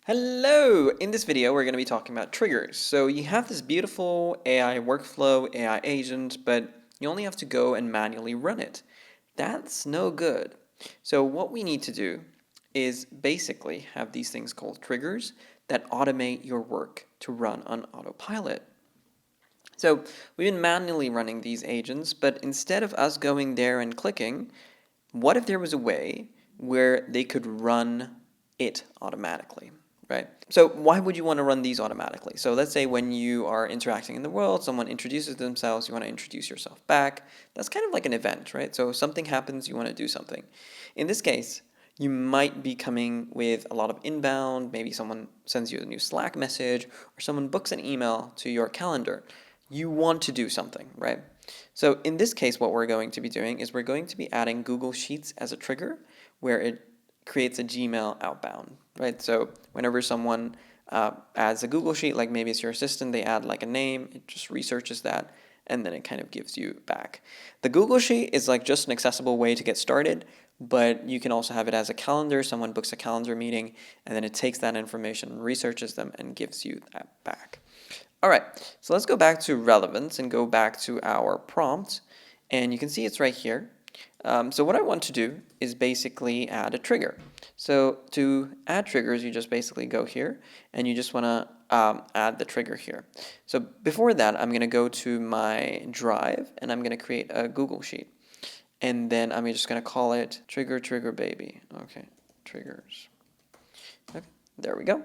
Hello! In this video, we're going to be talking about triggers. So you have this beautiful AI workflow, AI agent, but you only have to go and manually run it. That's no good. So what we need to do is basically have these things called triggers that automate your work to run on autopilot. So we've been manually running these agents, but instead of us going there and clicking, what if there was a way where they could run it automatically? Right? So why would you want to run these automatically? So let's say when you are interacting in the world, someone introduces themselves, you want to introduce yourself back. That's kind of like an event, right? So something happens, you want to do something. In this case, you might be coming with a lot of inbound, maybe someone sends you a new Slack message, or someone books an email to your calendar. You want to do something, right? So in this case, what we're going to be doing is we're going to be adding Google Sheets as a trigger where it creates a Gmail outbound, right? So whenever someone adds a Google Sheet, like maybe it's your assistant, they add like a name, it just researches that, and then it kind of gives you back. The Google Sheet is like just an accessible way to get started, but you can also have it as a calendar. Someone books a calendar meeting, and then it takes that information, researches them, and gives you that back. All right, so let's go back to relevance and go back to our prompt, and you can see it's right here. So what I want to do is basically add a trigger. So to add triggers, you just basically go here, and you just want to add the trigger here. So before that, I'm going to go to my Drive, and I'm going to create a Google Sheet. And then I'm just going to call it trigger baby. Okay, triggers. Okay, there we go.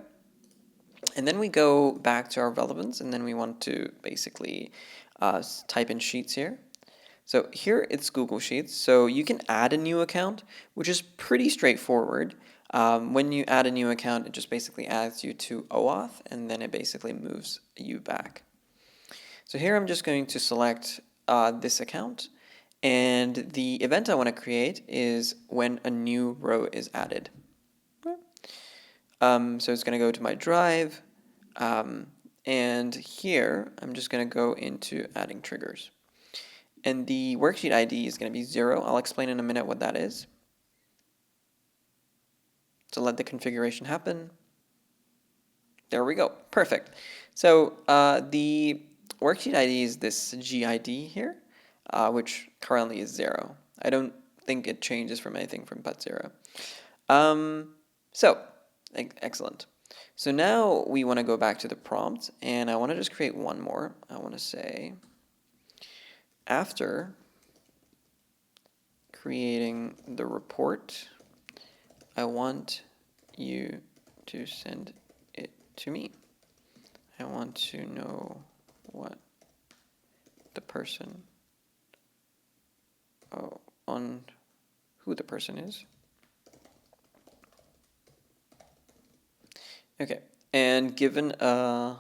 And then we go back to our relevance, and then we want to basically type in Sheets here. So here it's Google Sheets. So you can add a new account, which is pretty straightforward. When you add a new account, it just basically adds you to OAuth, and then it basically moves you back. So here I'm just going to select this account, and the event I want to create is when a new row is added. So it's going to go to my Drive, and here I'm just going to go into adding triggers. And the worksheet ID is going to be 0. I'll explain in a minute what that is. So let the configuration happen. There we go. Perfect. So the worksheet ID is this GID here, which currently is 0. I don't think it changes from anything from but 0. Excellent. So now we want to go back to the prompt, and I want to just create one more. I want to say, after creating the report, I want you to send it to me. I want to know what the person, on who the person is. Okay, and given a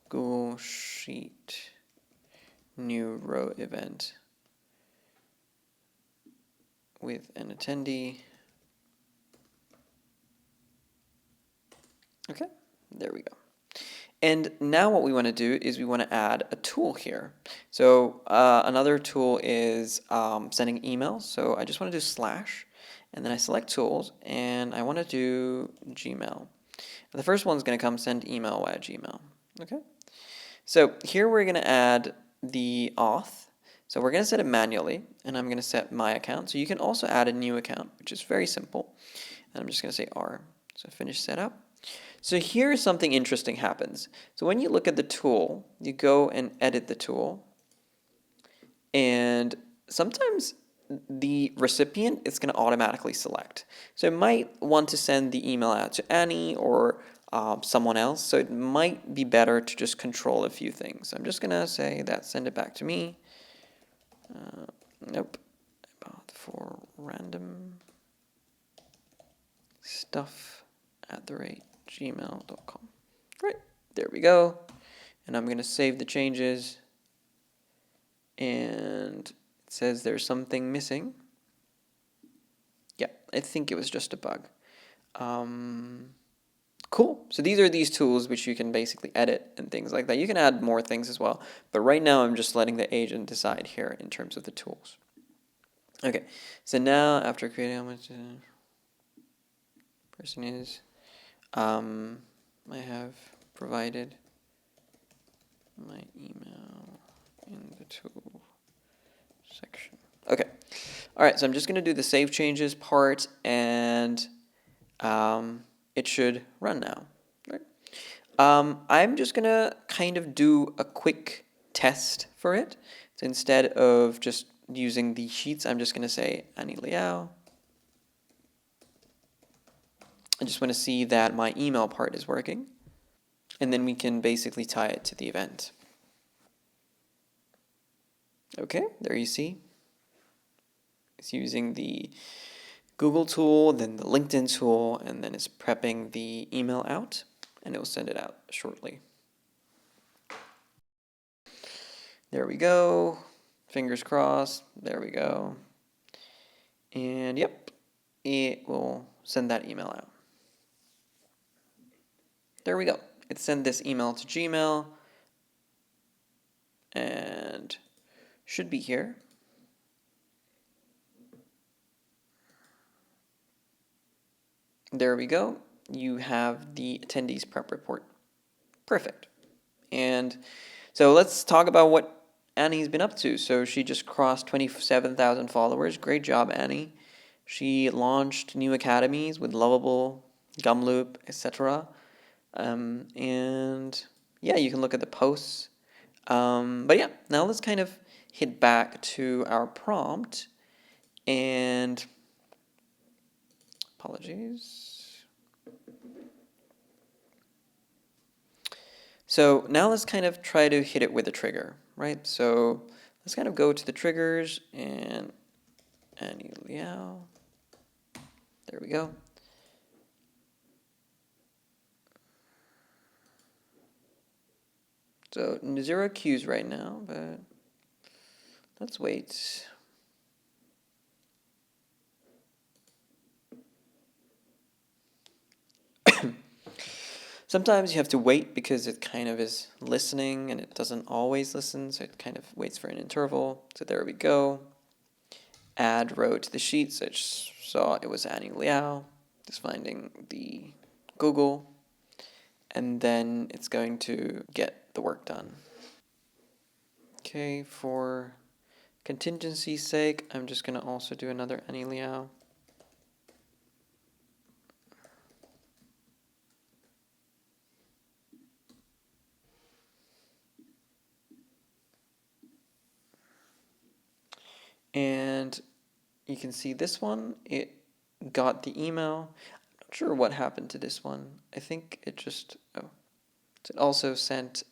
Google Sheet new row event with an attendee. Okay, there we go. And now what we want to do is we want to add a tool here. So another tool is sending emails. So I just want to do slash, and then I select tools, and I want to do Gmail. The first one's going to come send email via Gmail. Okay. So here we're going to add the auth. So we're going to set it manually, and I'm going to set my account. So you can also add a new account, which is very simple. And I'm just going to say R. So finish setup. So here something interesting happens. So when you look at the tool, you go and edit the tool, and sometimes the recipient is going to automatically select. So it might want to send the email out to Annie or someone else, so it might be better to just control a few things. I'm just going to say that send it back to me. Nope. About for random stuff @gmail.com. Right, there we go. And I'm going to save the changes. And it says there's something missing. Yeah, I think it was just a bug. Cool. So these are these tools which you can basically edit and things like that. You can add more things as well. But right now I'm just letting the agent decide here in terms of the tools. Okay, so now after creating how much Person is. I have provided my email in the tool section. Okay. All right, so I'm just going to do the save changes part, and it should run now. Right? I'm just going to kind of do a quick test for it. So instead of just using the sheets, I'm just going to say Annie Liao. I just want to see that my email part is working. And then we can basically tie it to the event. Okay, there you see. It's using the Google tool, then the LinkedIn tool, and then it's prepping the email out, and it will send it out shortly. There we go. Fingers crossed. There we go. And yep, it will send that email out. There we go. It sent this email to Gmail and should be here. There we go. You have the attendees prep report. Perfect. And so let's talk about what Annie's been up to. So she just crossed 27,000 followers. Great job, Annie. She launched new academies with Lovable, Gumloop, etc. And yeah, you can look at the posts. But yeah, now let's kind of hit back to our prompt and apologies. So now let's kind of try to hit it with a trigger, right? So let's kind of go to the triggers and Annie Liao. There we go. So 0 queues right now, but let's wait. Sometimes you have to wait because it kind of is listening and it doesn't always listen, so it kind of waits for an interval. So there we go. Add row to the sheet, so I just saw it was Annie Liao. Just finding the Google, and then it's going to get the work done. Okay, for contingency's sake, I'm just going to also do another Annie Liao. And you can see this one, it got the email. I'm not sure what happened to this one. I think it just, it also sent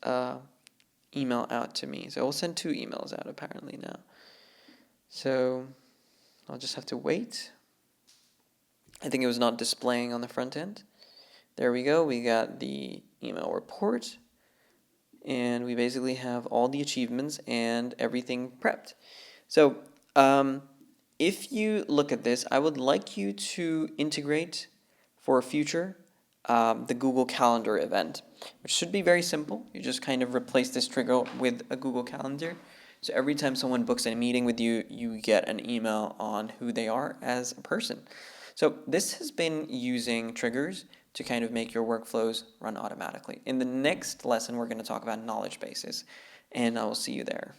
email out to me. So it will send 2 emails out apparently now. So I'll just have to wait. I think it was not displaying on the front end. There we go. We got the email report. And we basically have all the achievements and everything prepped. So if you look at this, I would like you to integrate for future the Google Calendar event, which should be very simple. You just kind of replace this trigger with a Google Calendar. So every time someone books a meeting with you, you get an email on who they are as a person. So this has been using triggers to kind of make your workflows run automatically. In the next lesson, we're going to talk about knowledge bases, and I will see you there.